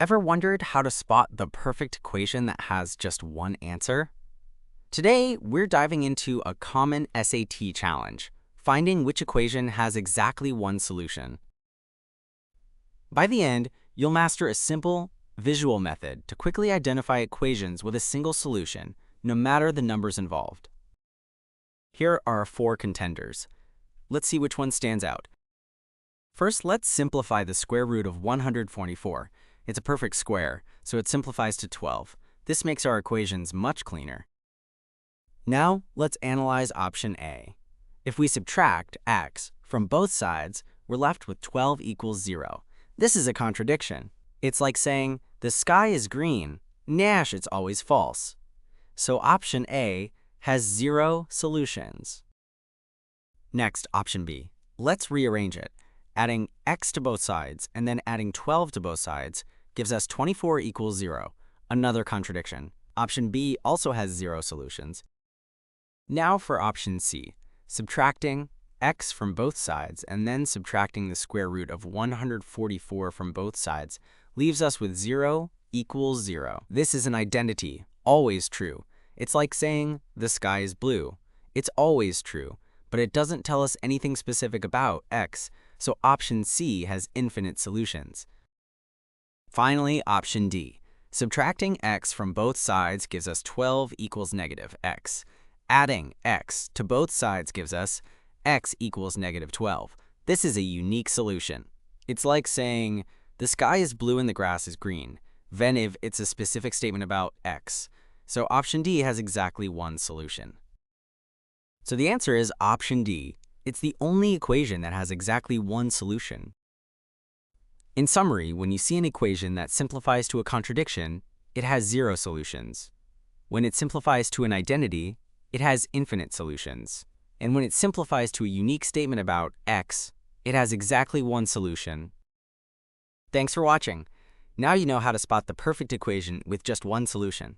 Ever wondered how to spot the perfect equation that has just one answer? Today, we're diving into a common SAT challenge, finding which equation has exactly one solution. By the end, you'll master a simple, visual method to quickly identify equations with a single solution, no matter the numbers involved. Here are our 4 contenders. Let's see which one stands out. First, let's simplify the square root of 144. It's a perfect square, so it simplifies to 12. This makes our equations much cleaner. Now, let's analyze option A. If we subtract x from both sides, we're left with 12 equals 0. This is a contradiction. It's like saying, the sky is green, Nash, it's always false. So option A has 0 solutions. Next, option B. Let's rearrange it. Adding x to both sides and then adding 12 to both sides gives us 24 equals 0, another contradiction. Option B also has 0 solutions. Now for option C, subtracting x from both sides and then subtracting the square root of 144 from both sides leaves us with 0 equals 0. This is an identity, always true. It's like saying, the sky is blue. It's always true, but it doesn't tell us anything specific about x, so option C has infinite solutions. Finally, option D. Subtracting x from both sides gives us 12 equals negative x. Adding x to both sides gives us x equals negative 12. This is a unique solution. It's like saying, the sky is blue and the grass is green, then if it's a specific statement about x. So option D has exactly one solution. So the answer is option D. It's the only equation that has exactly one solution. In summary, when you see an equation that simplifies to a contradiction, it has 0 solutions. When it simplifies to an identity, it has infinite solutions. And when it simplifies to a unique statement about x, it has exactly one solution. Thanks for watching. Now you know how to spot the perfect equation with just one solution.